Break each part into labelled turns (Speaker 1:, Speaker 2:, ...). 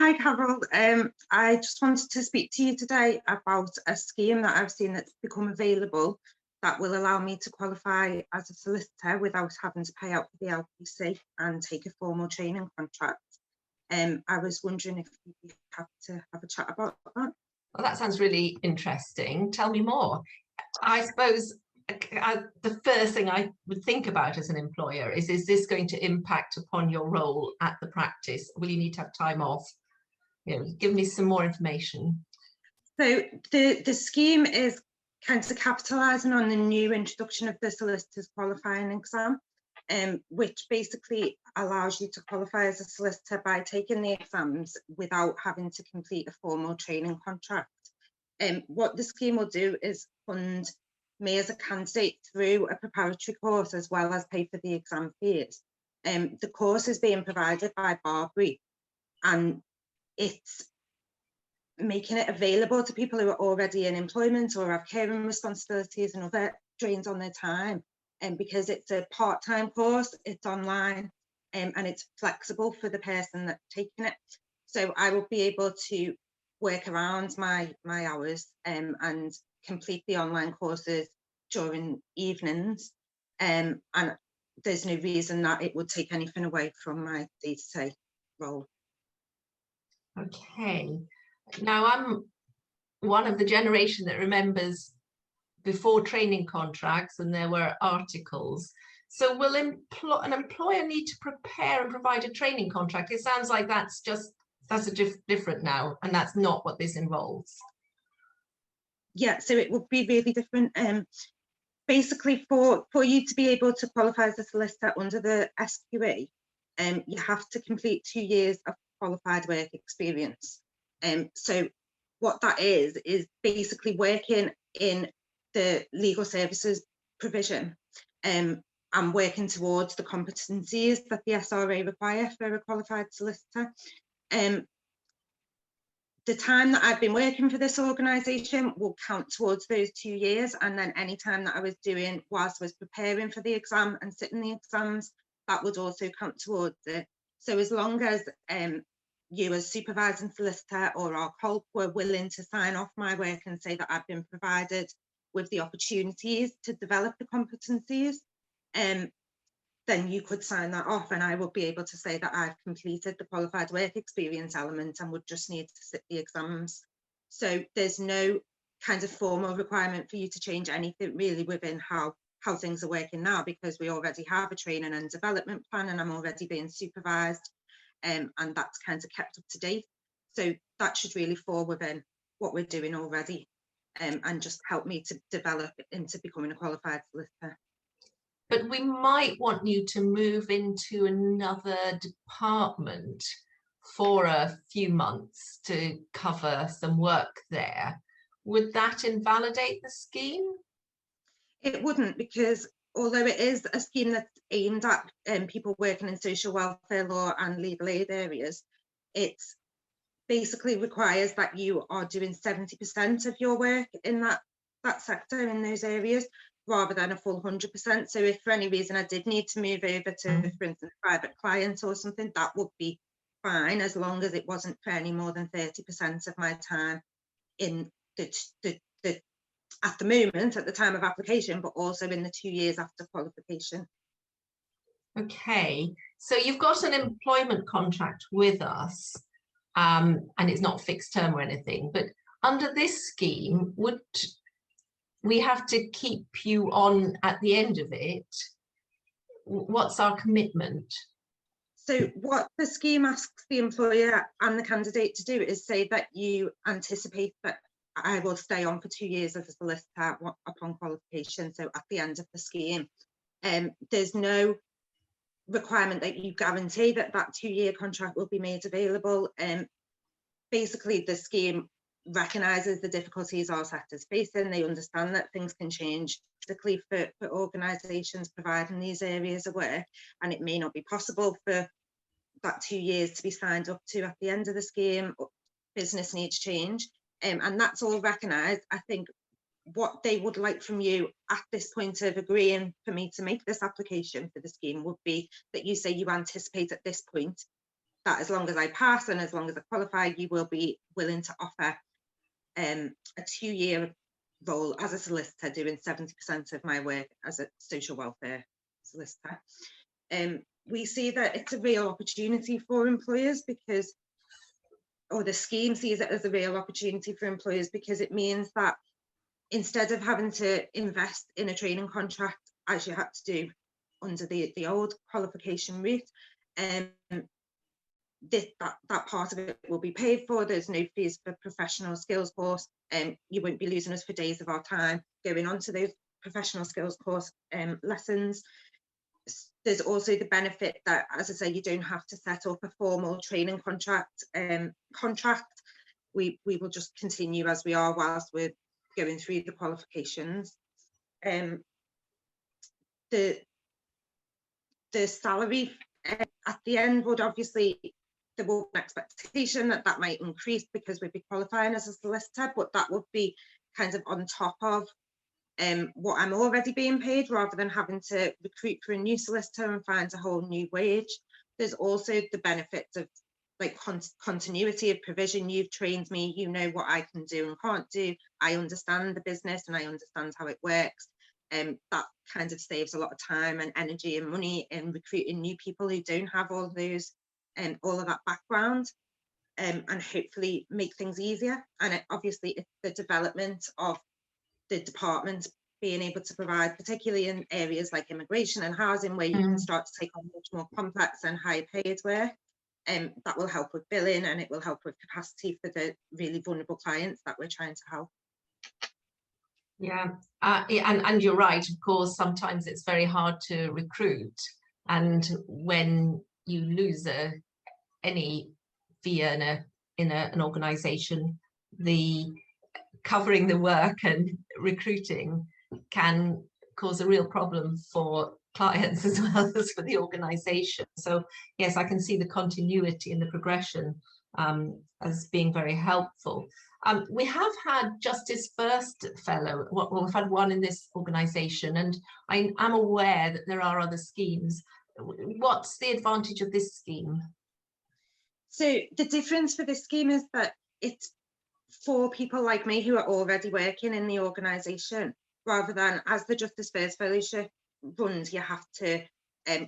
Speaker 1: Hi, Carol. I just wanted to speak to you today about a scheme that I've seen that's become available that will allow me to qualify as a solicitor without having to pay out for the LPC and take a formal training contract. I was wondering if you'd be happy to have a chat about that.
Speaker 2: Well, that sounds really interesting. Tell me more. I suppose the first thing I would think about as an employer is this going to impact upon your role at the practice? Will you need to have time off? You know, give me some more information.
Speaker 1: So the scheme is kind of capitalising on the new introduction of the solicitor's qualifying exam, which basically allows you to qualify as a solicitor by taking the exams without having to complete a formal training contract. What the scheme will do is fund me as a candidate through a preparatory course as well as pay for the exam fees. The course is being provided by Barbary, and it's making it available to people who are already in employment or have caring responsibilities and other drains on their time. And because it's a part-time course, it's online, and it's flexible for the person that's taking it. So I will be able to work around my hours and complete the online courses during evenings. And there's no reason that it would take anything away from my day-to-day role.
Speaker 2: Okay. Now, I'm one of the generation that remembers before training contracts and there were articles. So will an employer need to prepare and provide a training contract? It sounds like that's different now, and that's not what this involves.
Speaker 1: Yeah, so it would be really different. Basically, for you to be able to qualify as a solicitor under the SQE, you have to complete 2 years of qualified work experience. So what that is basically working in the legal services provision and working towards the competencies that the SRA require for a qualified solicitor. The time that I've been working for this organisation will count towards those 2 years, and then any time that I was doing whilst I was preparing for the exam and sitting the exams, that would also count towards it. So as long as you as supervising solicitor or our COLP were willing to sign off my work and say that I've been provided with the opportunities to develop the competencies, then you could sign that off and I would be able to say that I've completed the qualified work experience element and would just need to sit the exams. So there's no kind of formal requirement for you to change anything really within how things are working now, because we already have a training and development plan and I'm already being supervised, and that's kind of kept up to date. So that should really fall within what we're doing already, and just help me to develop into becoming a qualified solicitor.
Speaker 2: But we might want you to move into another department for a few months to cover some work there. Would that invalidate the scheme?
Speaker 1: It wouldn't, because although it is a scheme that's aimed at people working in social welfare law and legal aid areas, it basically requires that you are doing 70% of your work in that sector, in those areas, rather than a full 100%. So if for any reason I did need to move over to, for instance, private clients or something, that would be fine, as long as it wasn't for any more than 30% of my time in at the moment, at the time of application, but also in the 2 years after qualification.
Speaker 2: Okay, so you've got an employment contract with us, and it's not fixed term or anything, but under this scheme, would we have to keep you on at the end of it? What's our commitment? So
Speaker 1: what the scheme asks the employer and the candidate to do is say that you anticipate that I will stay on for 2 years as a solicitor upon qualification, so at the end of the scheme. There's no requirement that you guarantee that that 2-year contract will be made available. Basically, the scheme recognises the difficulties our sector's facing. They understand that things can change quickly for organisations providing these areas of work, and it may not be possible for that 2 years to be signed up to at the end of the scheme. Business needs change, and that's all recognised. I think what they would like from you at this point of agreeing for me to make this application for the scheme would be that you say you anticipate at this point that as long as I pass and as long as I qualify, you will be willing to offer a 2-year role as a solicitor, doing 70% of my work as a social welfare solicitor. We see that it's a real opportunity for employers because, or the scheme sees it as a real opportunity for employers because it means that instead of having to invest in a training contract as you had to do under the old qualification route, that part of it will be paid for. There's no fees for professional skills course, and you won't be losing us for days of our time going on to those professional skills course lessons. There's also the benefit that, as I say, you don't have to set up a formal training contract. We will just continue as we are whilst we're going through the qualifications. The salary at the end would obviously, there will be an expectation that that might increase because we'd be qualifying as a solicitor, but that would be kind of on top of what I'm already being paid, rather than having to recruit for a new solicitor and find a whole new wage. There's also the benefits of like continuity of provision. You've trained me, you know what I can do and can't do. I understand the business and I understand how it works. That kind of saves a lot of time and energy and money in recruiting new people who don't have all those and all of that background, and hopefully make things easier. And obviously it's the development of the department being able to provide, particularly in areas like immigration and housing, where you can start to take on much more complex and high paid work. That will help with billing, and it will help with capacity for the really vulnerable clients that we're trying to help.
Speaker 2: Yeah, and you're right, of course, sometimes it's very hard to recruit, and when you lose any fee earner in an organisation, the covering the work and recruiting can cause a real problem for clients as well as for the organisation. So yes, I can see the continuity and the progression as being very helpful. We have had Justice First Fellow, well, we've had one in this organisation, and I'm aware that there are other schemes. What's the advantage of this scheme? So
Speaker 1: the difference for this scheme is that it's for people like me who are already working in the organisation, rather than as the Justice First Fellowship runs, you have to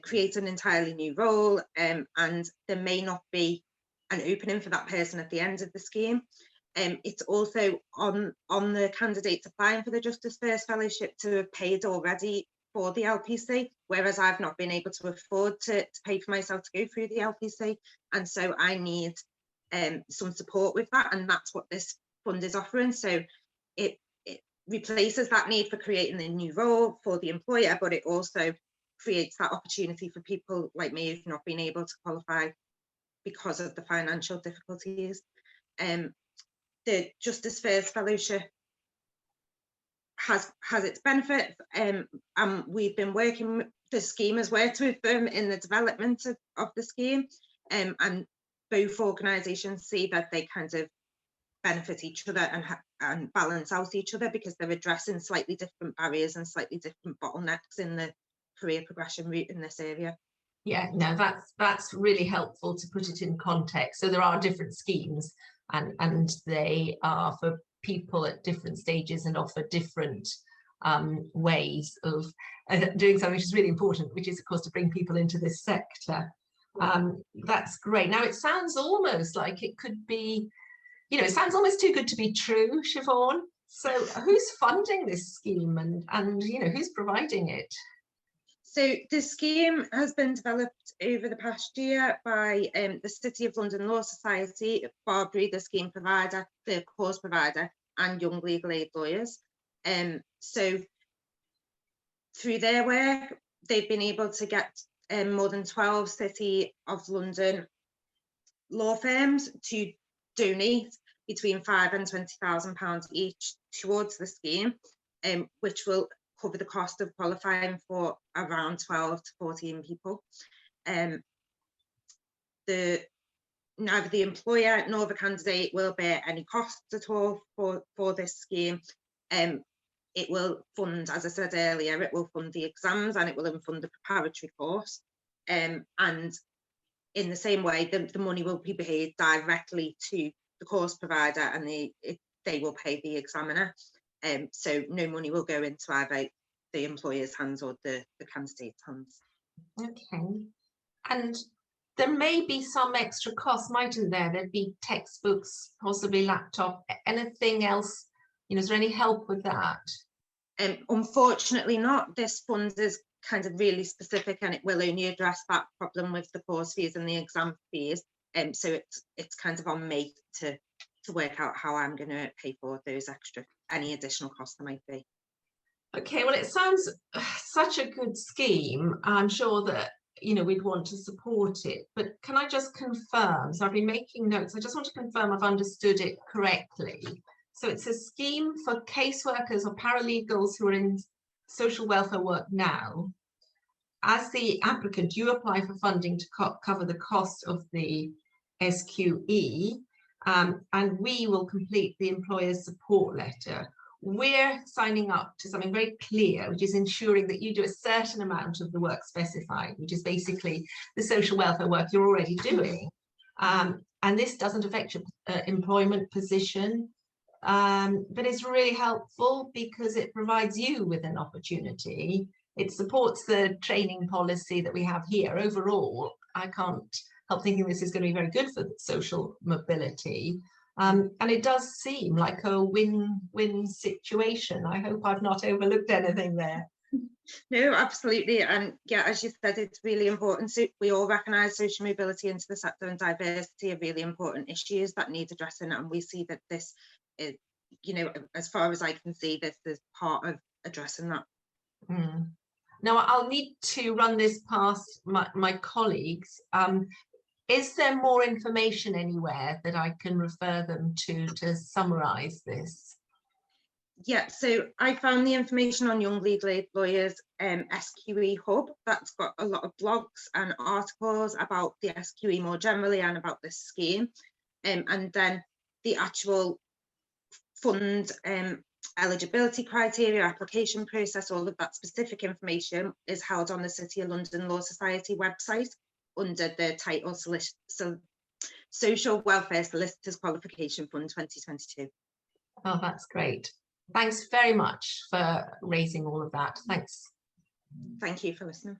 Speaker 1: create an entirely new role, and there may not be an opening for that person at the end of the scheme. It's also on the candidates applying for the Justice First Fellowship to have paid already for the LPC, whereas I've not been able to afford to pay for myself to go through the LPC, and so I need some support with that, and that's what this fund is offering. So it replaces that need for creating a new role for the employer, but it also creates that opportunity for people like me who've not been able to qualify because of the financial difficulties. The Justice First Fellowship has its benefits, and we've been working, the scheme has worked with them in the development of the scheme, and both organisations see that they kind of benefit each other and balance out each other, because they're addressing slightly different barriers and slightly different bottlenecks in the career progression route in this area.
Speaker 2: Yeah, no, that's really helpful to put it in context. So there are different schemes, and they are for people at different stages and offer different ways of doing something which is really important, which is of course to bring people into this sector. That's great. Now it sounds almost like it could be, you know, it sounds almost too good to be true, Siobhan. So who's funding this scheme, and you know, who's providing it?
Speaker 1: So the scheme has been developed over the past year by the City of London Law Society, Barbary, the scheme provider, the course provider, and Young Legal Aid Lawyers. So through their work, they've been able to get more than 12 City of London law firms to donate between £5,000 and £20,000 each towards the scheme, which will cover the cost of qualifying for around 12 to 14 people. Neither the employer nor the candidate will bear any costs at all for this scheme. It will fund, as I said earlier, it will fund the exams and it will fund the preparatory course. And in the same way, the money will be paid directly to the course provider, and they will pay the examiner. So no money will go into either the employer's hands or the candidate's hands.
Speaker 2: Okay. And there may be some extra costs, mightn't there? There'd be textbooks, possibly laptop, anything else? You know, is there any help with that?
Speaker 1: Unfortunately not. This fund is kind of really specific, and it will only address that problem with the course fees and the exam fees. So it's kind of on me to work out how I'm going to pay for those any additional costs there might be.
Speaker 2: Okay, well, it sounds such a good scheme. I'm sure that, you know, we'd want to support it, but can I just confirm? So I've been making notes. I just want to confirm I've understood it correctly. So it's a scheme for caseworkers or paralegals who are in social welfare work now. As the applicant, you apply for funding to cover the cost of the SQE, and we will complete the employer's support letter. We're signing up to something very clear, which is ensuring that you do a certain amount of the work specified, which is basically the social welfare work you're already doing. And this doesn't affect your employment position, but it's really helpful because it provides you with an opportunity. It supports the training policy that we have here. Overall, I can't help thinking this is going to be very good for social mobility. And it does seem like a win-win situation. I hope I've not overlooked anything there.
Speaker 1: No, absolutely. And yeah, as you said, it's really important. So we all recognise social mobility into the sector and diversity are really important issues that need addressing. And we see that this is, you know, as far as I can see, this is part of addressing that.
Speaker 2: Now, I'll need to run this past my colleagues. Is there more information anywhere that I can refer them to summarise this?
Speaker 1: Yeah, so I found the information on Young Legal Aid Lawyers SQE Hub. That's got a lot of blogs and articles about the SQE more generally and about this scheme. And then the actual fund eligibility criteria, application process, all of that specific information is held on the City of London Law Society website under the title Social Welfare Solicitors Qualification Fund 2022.
Speaker 2: Oh, that's great. Thanks very much for raising all of that. Thanks.
Speaker 1: Thank you for listening.